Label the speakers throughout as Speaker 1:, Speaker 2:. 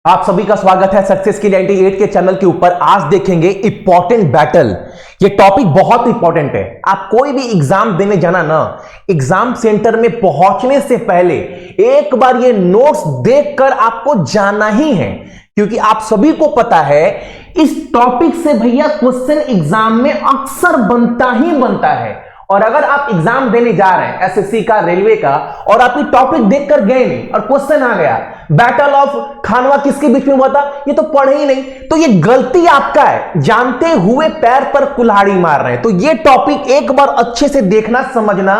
Speaker 1: आप सभी का स्वागत है सक्सेस की 98 के चैनल के ऊपर। आज देखेंगे इंपॉर्टेंट बैटल। ये टॉपिक बहुत इंपॉर्टेंट है। आप कोई भी एग्जाम देने जाना ना, एग्जाम सेंटर में पहुंचने से पहले एक बार ये नोट्स देखकर आपको जाना ही है, क्योंकि आप सभी को पता है इस टॉपिक से भैया क्वेश्चन एग्जाम में अक्सर बनता ही बनता है। और अगर आप एग्जाम देने जा रहे हैं एसएससी का, रेलवे का, और आप ये टॉपिक देखकर गए नहीं और क्वेश्चन आ गया बैटल ऑफ खानवा किसके बीच में हुआ था, ये तो पढ़े ही नहीं, तो ये गलती आपका है। जानते हुए पैर पर कुल्हाड़ी मार रहे हैं। तो ये टॉपिक एक बार अच्छे से देखना, समझना।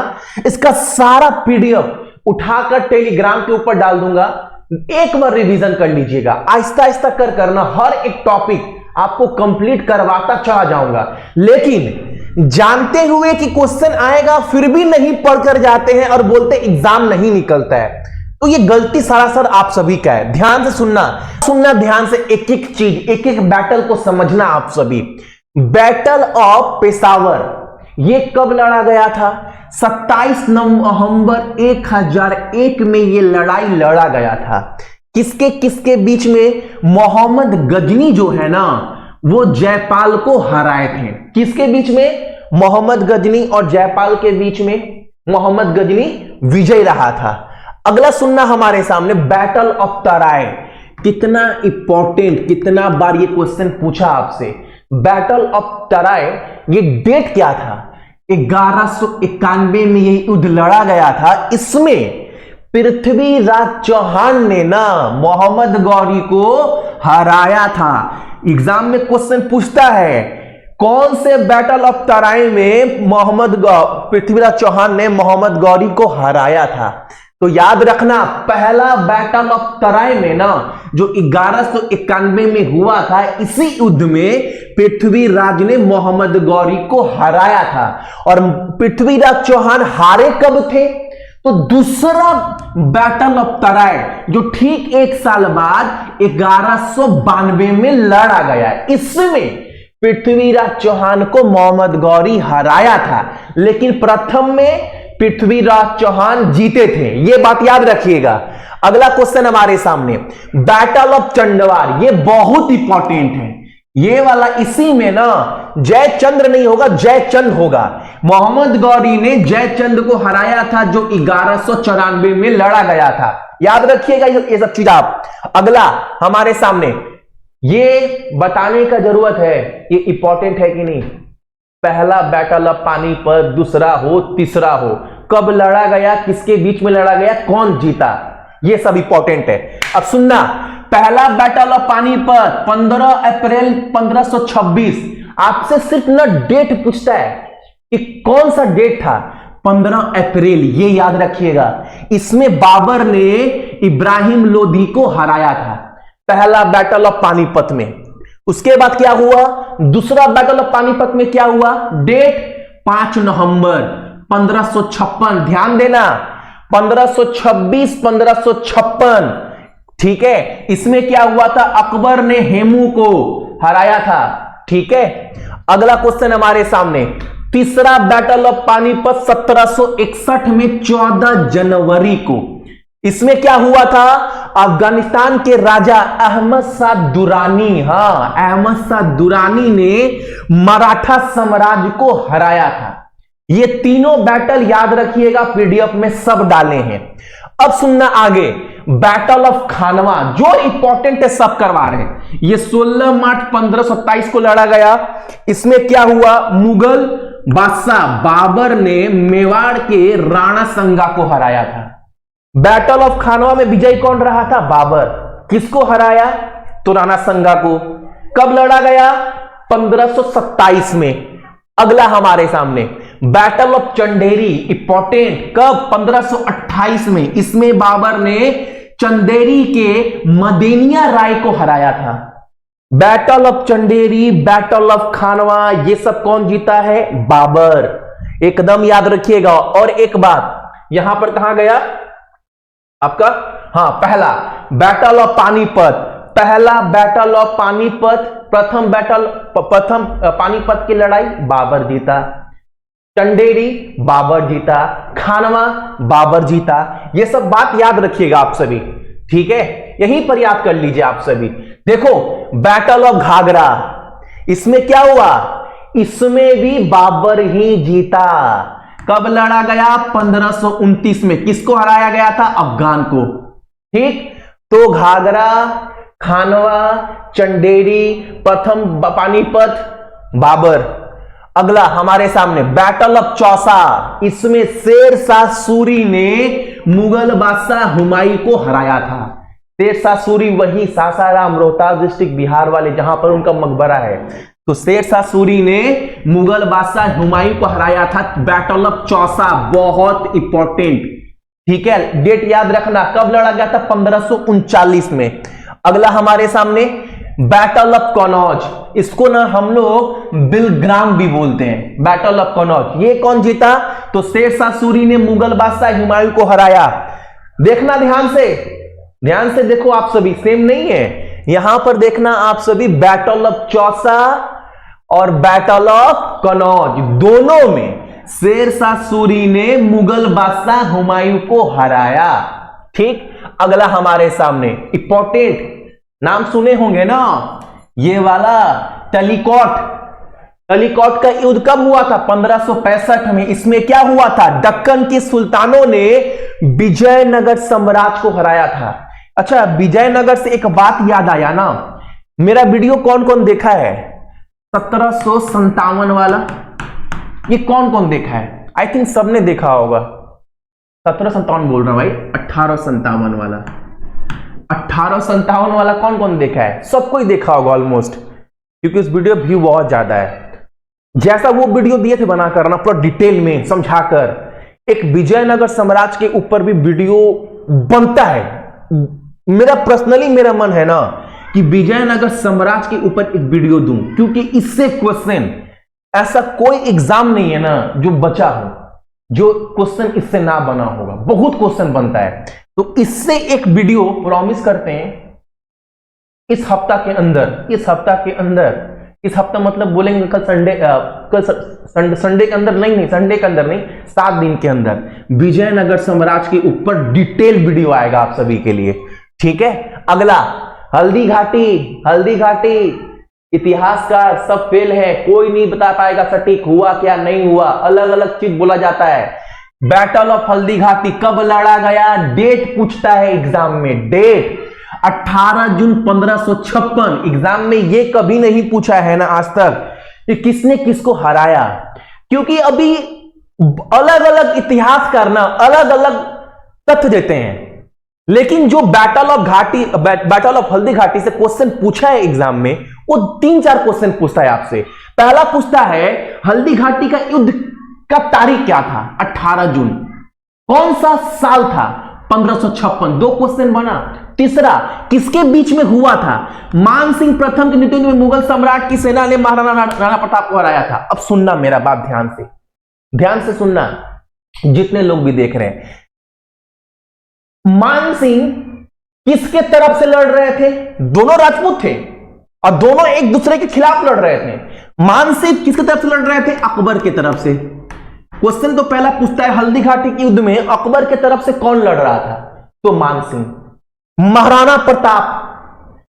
Speaker 1: इसका सारा पीडीएफ उठाकर टेलीग्राम के ऊपर डाल दूंगा, एक बार रिवीजन कर लीजिएगा। आहिस्ता आहिस्ता कर करना हर एक टॉपिक आपको कंप्लीट करवाता चला जाऊंगा। लेकिन जानते हुए कि क्वेश्चन आएगा फिर भी नहीं पढ़कर जाते हैं और बोलते एग्जाम नहीं निकलता है, तो ये गलती सरासर आप सभी का है। ध्यान से सुनना ध्यान से, एक एक चीज, एक एक बैटल को समझना आप सभी। बैटल ऑफ पेशावर ये कब लड़ा गया था? 27 नवंबर 1001 में ये लड़ाई लड़ा गया था। किसके किसके बीच में? मोहम्मद गजनी जो है ना, वो जयपाल को हराए थे। किसके बीच में? मोहम्मद गजनी और जयपाल के बीच में मोहम्मद गजनी विजय रहा था। अगला सुनना हमारे सामने, बैटल ऑफ तराय। कितना इंपॉर्टेंट, कितना बार ये क्वेश्चन पूछा आपसे। बैटल ऑफ तराय ये डेट क्या था? 1191 में ये युद्ध लड़ा गया था। इसमें पृथ्वीराज चौहान ने ना मोहम्मद गौरी को हराया था। एग्जाम में क्वेश्चन पूछता है कौन से बैटल ऑफ तराय में पृथ्वीराज चौहान ने मोहम्मद गौरी को हराया था। तो याद रखना, पहला बैटल ऑफ तराय में ना जो 1191 में हुआ था, इसी युद्ध में पृथ्वीराज ने मोहम्मद गौरी को हराया था। और पृथ्वीराज चौहान हारे कब थे? तो दूसरा बैटल ऑफ तराय जो ठीक एक साल बाद 1192 में लड़ा गया, इसमें पृथ्वीराज चौहान को मोहम्मद गौरी हराया था। लेकिन प्रथम में पृथ्वीराज चौहान जीते थे, यह बात याद रखिएगा। अगला क्वेश्चन हमारे सामने, बैटल ऑफ चंदवार। यह बहुत इंपॉर्टेंट है ये वाला। इसी में ना जयचंद्र नहीं होगा, जयचंद होगा। मोहम्मद गौरी ने जयचंद को हराया था जो 1194 में लड़ा गया था। याद रखिएगा ये सब चीज आप। अगला हमारे सामने, ये बताने का जरूरत है ये इंपॉर्टेंट है कि नहीं। पहला बैटल ऑफ पानीपत, दूसरा हो, तीसरा हो, कब लड़ा गया, किसके बीच में लड़ा गया, कौन जीता, ये सब इंपॉर्टेंट है। अब सुनना, पहला बैटल ऑफ पानीपत 15 अप्रैल 1526। आपसे सिर्फ ना डेट पूछता है कि कौन सा डेट था, 15 अप्रैल, ये याद रखिएगा। इसमें बाबर ने इब्राहिम लोदी को हराया था, पहला बैटल ऑफ पानीपत में। उसके बाद क्या हुआ? दूसरा बैटल ऑफ पानीपत में क्या हुआ? डेट 5 नवंबर 1556। ध्यान देना, 1526, 1556, ठीक है। इसमें क्या हुआ था? अकबर ने हेमू को हराया था, ठीक है। अगला क्वेश्चन हमारे सामने, तीसरा बैटल ऑफ पानीपत 1761 में 14 जनवरी को। इसमें क्या हुआ था? अफगानिस्तान के राजा अहमद शाह दुरानी, हाँ, अहमद शाह दुरानी ने मराठा साम्राज्य को हराया था। ये तीनों बैटल याद रखिएगा, पीडीएफ में सब डाले हैं। अब सुनना आगे, बैटल ऑफ खानवा जो इंपॉर्टेंट है, सब करवा रहे हैं। ये 16 मार्च 1527 को लड़ा गया। इसमें क्या हुआ? मुगल बादशाह बाबर ने मेवाड़ के राणा संगा को हराया था। बैटल ऑफ खानवा में विजय कौन रहा था? बाबर। किसको हराया? तो राणा संगा को। कब लड़ा गया? 1527 में। अगला हमारे सामने, बैटल ऑफ चंदेरी, इंपॉर्टेंट, कब? 1528 में। इसमें बाबर ने चंदेरी के मदेनिया राय को हराया था। Battle of Chanderi, battle of Khanwa, ये सब कौन जीता है? बाबर। एकदम याद रखिएगा। और एक बात, यहां पर कहां गया आपका? हाँ, पहला बैटल ऑफ पानीपत, पहला बैटल ऑफ पानीपत, प्रथम पानीपत की लड़ाई बाबर जीता। चंदेरी बाबर जीता, खानवा बाबर जीता। ये सब बात याद रखिएगा आप सभी, ठीक है। यहीं पर याद कर लीजिए आप सभी। देखो बैटल ऑफ घाघरा, इसमें क्या हुआ, इसमें भी बाबर ही जीता। कब लड़ा गया, 1529 में। किसको हराया गया था, अफगान को। ठीक, तो घाघरा, खानवा, चंदेरी, प्रथम पानीपत, बाबर। अगला हमारे सामने बैटल ऑफ चौसा, इसमें शेर शाह सूरी ने मुगल बादशाह हुमायूं को हराया था। शेर शाह सूरी वही सासाराम रोहतास डिस्ट्रिक्ट बिहार वाले जहां पर उनका मकबरा है। तो शेर शाह सूरी ने मुगल बादशाह हुमायूं को हराया था। बैटल ऑफ चौसा बहुत इंपॉर्टेंट, ठीक है, डेट याद रखना। कब लड़ा गया था, 1539 में। अगला हमारे सामने बैटल ऑफ कनौज, इसको ना हम लोग बिलग्राम भी बोलते हैं। बैटल ऑफ कनौज, ये कौन जीता, तो शेर शाह सूरी ने मुगल बादशाह हुमायूं को हराया। देखना ध्यान से देखो आप सभी, सेम नहीं है। यहां पर देखना आप सभी, बैटल ऑफ चौसा और बैटल ऑफ कनौज, दोनों में शेर शाह सूरी ने मुगल बादशाह हुमायूं को हराया। ठीक, अगला हमारे सामने इंपॉर्टेंट, नाम सुने होंगे ना, ये वाला टलीकोट का युद्ध कब हुआ था, 1565 में। इसमें क्या हुआ था, दक्कन के सुल्तानों ने विजयनगर साम्राज्य को हराया था। अच्छा, विजयनगर से एक बात याद आया ना, मेरा वीडियो कौन कौन देखा है, 1757 वाला, ये कौन कौन देखा है, आई थिंक सबने देखा होगा। 1757 बोल रहा हूं भाई, 1857 वाला, 1857 वाला कौन कौन देखा है, सबको ही देखा होगा ऑलमोस्ट, क्योंकि उस वीडियो व्यू बहुत ज्यादा है। जैसा वो वीडियो दिए थे बनाकर ना, पूरा डिटेल में समझाकर, एक विजयनगर साम्राज्य के ऊपर भी वीडियो बनता है। मेरा पर्सनली मेरा मन है ना कि विजयनगर साम्राज्य के ऊपर एक वीडियो दूं, क्योंकि इससे क्वेश्चन, ऐसा कोई एग्जाम नहीं है ना जो बचा हो जो क्वेश्चन इससे ना बना होगा, बहुत क्वेश्चन बनता है। तो इससे एक वीडियो प्रॉमिस करते हैं इस हफ्ता के अंदर, इस हफ्ता मतलब बोलेंगे कल संडे के अंदर नहीं, संडे के अंदर नहीं, 7 दिन के अंदर विजयनगर साम्राज्य के ऊपर डिटेल वीडियो आएगा आप सभी के लिए। ठीक है, अगला हल्दी घाटी, इतिहासकार सब फेल है, कोई नहीं बता पाएगा सटीक हुआ क्या नहीं हुआ, अलग अलग चीज बोला जाता है। बैटल ऑफ हल्दी घाटी कब लड़ा गया, डेट पूछता है एग्जाम में, डेट 18 जून 1556। एग्जाम में ये कभी नहीं पूछा है ना आज तक कि किसने किसको हराया, क्योंकि अभी अलग अलग इतिहास करना, अलग अलग तथ्य देते हैं, लेकिन जो बैटल ऑफ हल्दी घाटी से क्वेश्चन पूछा है एग्जाम में, वो 3-4 क्वेश्चन पूछता है आपसे। पहला पूछता है हल्दी घाटी का युद्ध का तारीख क्या था, 18 जून, कौन सा साल था, 1556, 2 क्वेश्चन बना। तीसरा, किसके बीच में हुआ था, मान सिंह प्रथम के नेतृत्व में मुगल सम्राट की सेना ने महाराणा राणा प्रताप को हराया था। अब सुनना मेरा बात ध्यान से सुनना, जितने लोग भी देख रहे हैं। मान सिंह किसके तरफ से लड़ रहे थे, दोनों राजपूत थे और दोनों एक दूसरे के खिलाफ लड़ रहे थे। मान सिंह किसके तरफ से लड़ रहे थे, अकबर के तरफ से। क्वेश्चन तो पहला पूछता है हल्दी घाटी के युद्ध में अकबर के तरफ से कौन लड़ रहा था, तो मान सिंह। महाराणा प्रताप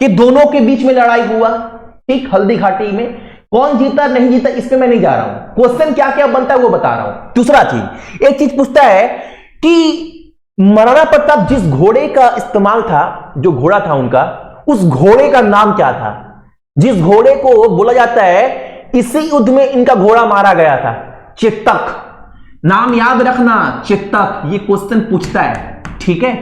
Speaker 1: के दोनों के बीच में लड़ाई हुआ, ठीक, हल्दी घाटी में। कौन जीता नहीं जीता इस पे मैं नहीं जा रहा हूं, क्वेश्चन क्या क्या बनता है वो बता रहा हूं। दूसरा चीज, एक चीज पूछता है कि महाराणा प्रताप जिस घोड़े का इस्तेमाल था, जो घोड़ा था उनका, उस घोड़े का नाम क्या था, जिस घोड़े को बोला जाता है इसी युद्ध में इनका घोड़ा मारा गया था, चेतक। नाम याद रखना, चेतक, ये क्वेश्चन पूछता है। ठीक है,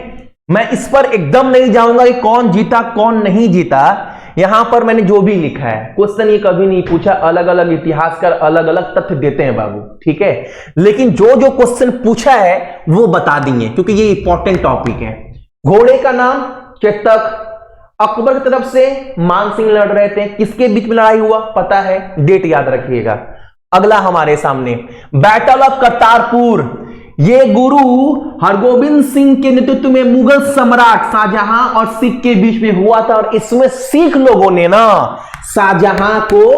Speaker 1: मैं इस पर एकदम नहीं जाऊंगा कि कौन जीता कौन नहीं जीता। यहां पर मैंने जो भी लिखा है, क्वेश्चन ये कभी नहीं पूछा, अलग अलग इतिहासकार अलग अलग तथ्य देते हैं बाबू, ठीक है, लेकिन जो जो क्वेश्चन पूछा है वो बता देंगे, क्योंकि ये इंपॉर्टेंट टॉपिक है। घोड़े का नाम चेतक, अकबर की तरफ से मान सिंह लड़ रहे थे, किसके बीच में लड़ाई हुआ पता है, डेट याद रखिएगा। अगला हमारे सामने बैटल ऑफ करतारपुर, ये गुरु हरगोविंद सिंह के नेतृत्व में मुगल सम्राट शाहजहां और सिख के बीच में हुआ था, और इसमें सिख लोगों ने ना शाहजहां को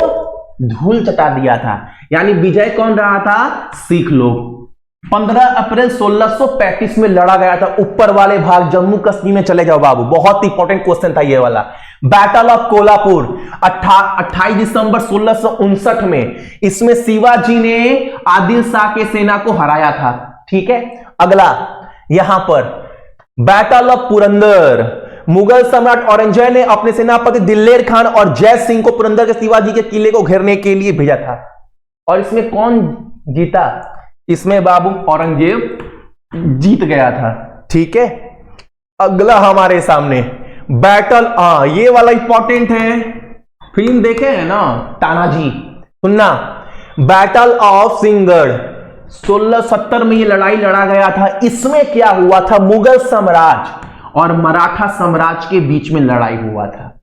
Speaker 1: धूल चटा दिया था, यानी विजय कौन रहा था, सिख लोग। 15 अप्रैल 1635 में लड़ा गया था। ऊपर वाले भाग जम्मू कश्मीर में चले जाओ बाबू, बहुत इंपॉर्टेंट क्वेश्चन था ये वाला। बैटल ऑफ कोल्हापुर 28 दिसंबर 1659 में, इसमें शिवाजी ने आदिल शाह के सेना को हराया था। ठीक है, अगला यहां पर बैटल ऑफ पुरंदर, मुगल सम्राट औरंगजेब ने अपने सेनापति दिलेर खान और जय सिंह को पुरंदर के शिवाजी के किले को घेरने के लिए भेजा था। और इसमें कौन जीता? इसमें बाबू औरंगजेब जीत गया था। ठीक है, अगला हमारे सामने बैटल, ये वाला इंपॉर्टेंट है, फिल्म देखे हैं ना तानाजी, सुनना। बैटल ऑफ सिंहगढ़ 1670 में ये लड़ाई लड़ा गया था। इसमें क्या हुआ था? मुगल साम्राज्य और मराठा साम्राज्य के बीच में लड़ाई हुआ था।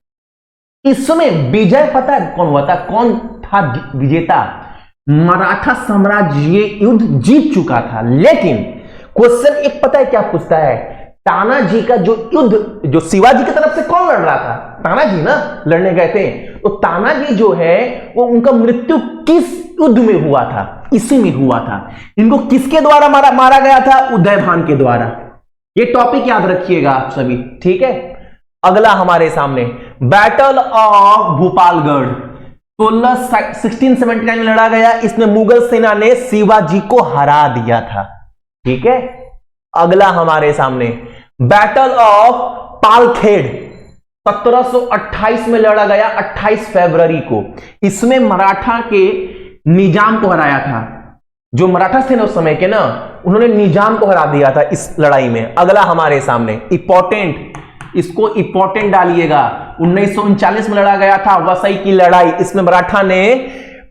Speaker 1: इसमें विजय पता है कौन हुआ था? कौन था विजेता? मराठा साम्राज्य ये युद्ध जीत चुका था। लेकिन क्वेश्चन एक पता है क्या पूछता है? तानाजी का जो युद्ध, जो शिवाजी की तरफ से कौन लड़ रहा था? तानाजी ना लड़ने गए थे। तो तानाजी जो है वो, उनका मृत्यु किस युद्ध में हुआ था? इसी में हुआ था। इनको किसके द्वारा मारा गया था? उदयभान के द्वारा। ये टॉपिक याद रखिएगा आप सभी। ठीक है, अगला हमारे सामने बैटल ऑफ भोपालगढ़ 1679 में लड़ा गया। इसमें मुगल सेना ने शिवाजी को हरा दिया था। ठीक है, अगला हमारे सामने बैटल ऑफ पालखेड़ 1728 में लड़ा गया, 28 फरवरी को। इसमें मराठा के निजाम को हराया था। जो मराठा थे ना उस समय के ना, उन्होंने निजाम को हरा दिया था इस लड़ाई में। अगला हमारे सामने इंपॉर्टेंट, इसको इंपॉर्टेंट डालिएगा, 1939 में लड़ा गया था वसई की लड़ाई। इसमें मराठा ने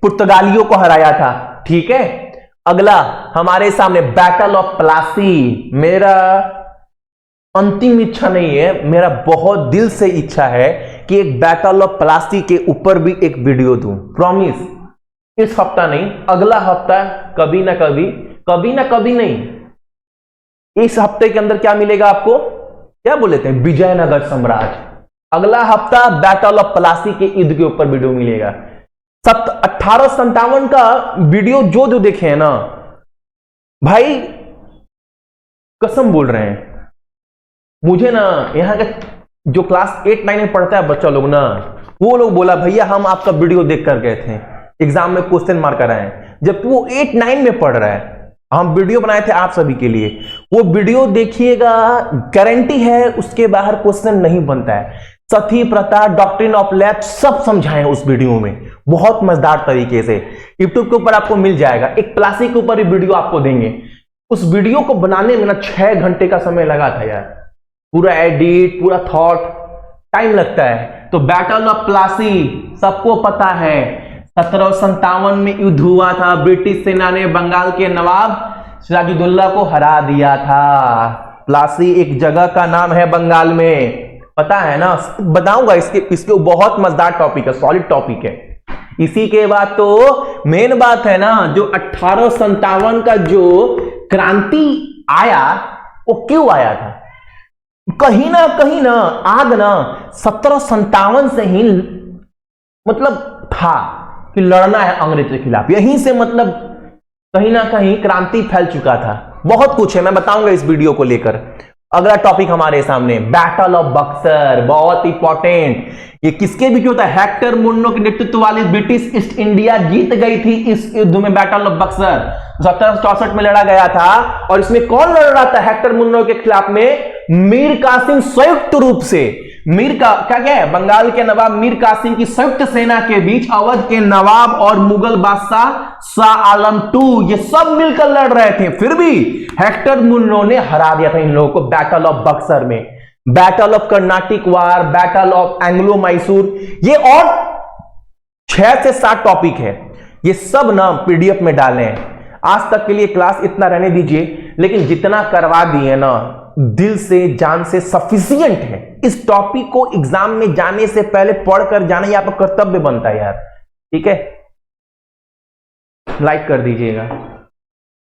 Speaker 1: पुर्तगालियों को हराया था। ठीक है, अगला हमारे सामने बैटल ऑफ प्लासी। मेरा अंतिम इच्छा नहीं है, मेरा बहुत दिल से इच्छा है कि एक बैटल ऑफ प्लासी के ऊपर भी एक वीडियो दूं। प्रॉमिस, इस हफ्ता नहीं, अगला हफ्ता कभी ना कभी, कभी ना कभी नहीं, इस हफ्ते के अंदर क्या मिलेगा आपको? क्या बोले थे? विजयनगर साम्राज्य। अगला हफ्ता बैटल ऑफ प्लासी के युद्ध के ऊपर वीडियो मिलेगा। 1857 का वीडियो जो देखे हैं ना भाई, कसम बोल रहे हैं, मुझे ना यहाँ का जो क्लास 8-9 में पढ़ता है बच्चा लोग ना, वो लोग बोला भैया हम आपका वीडियो देख कर गए थे, एग्जाम में क्वेश्चन मार्क कर रहे हैं। जबकि वो 8-9 में पढ़ रहा है। हम वीडियो बनाए थे आप सभी के लिए, वो वीडियो देखिएगा, गारंटी है उसके बाहर क्वेश्चन नहीं बनता है। सती प्रथा, डॉक्ट्रिन ऑफ लैप्स सब समझाए उस वीडियो में बहुत मजेदार तरीके से। यूट्यूब के ऊपर आपको मिल जाएगा। एक प्लासी के ऊपर वीडियो आपको देंगे। उस वीडियो को बनाने में ना 6 घंटे का समय लगा था यार। पूरा एडिट, पूरा थॉट, टाइम लगता है। तो बैटल ऑफ प्लासी सबको पता है, 1757 में युद्ध हुआ था। ब्रिटिश सेना ने बंगाल के नवाब सिराजुद्दौला को हरा दिया था। प्लासी एक जगह का नाम है बंगाल में, पता है ना? बताऊंगा इसके बहुत मजेदार टॉपिक है, सॉलिड टॉपिक है। इसी के बाद तो मेन बात है ना, जो 1857 का जो क्रांति आया वो क्यों आया था? कहीं ना आग ना 1757 से ही मतलब था कि लड़ना है अंग्रेज के खिलाफ। यहीं से मतलब कहीं ना कहीं क्रांति फैल चुका था। बहुत कुछ है, मैं बताऊंगा इस वीडियो को लेकर। अगला टॉपिक हमारे सामने बैटल ऑफ बक्सर, बहुत इंपॉर्टेंट। ये किसके बीच होता है? हेक्टर मुन्नो के नेतृत्व वाली ब्रिटिश ईस्ट इंडिया जीत गई थी इस युद्ध में। बैटल ऑफ बक्सर 1764 में लड़ा गया था। और इसमें कौन लड़ रहा था हेक्टर मुन्नो के खिलाफ में? मीर कासिम संयुक्त रूप से, क्या है, बंगाल के नवाब मीर कासिम की संयुक्त सेना के बीच अवध के नवाब और मुगल बादशाह शाह आलम II, ये सब मिलकर लड़ रहे थे। फिर भी हेक्टर मुन्नो ने हरा दिया था इन लोगों को बैटल ऑफ बक्सर में। Battle of Carnatic war, battle of Anglo Mysore, ये और 6 से 7 टॉपिक है। ये सब ना PDF में डाले हैं। आज तक के लिए क्लास इतना रहने दीजिए, लेकिन जितना करवा दिए ना दिल से जान से सफिशिएंट है। इस टॉपिक को एग्जाम में जाने से पहले पढ़कर जाना, ये आपका कर्तव्य बनता है यार। ठीक है, लाइक कर दीजिएगा।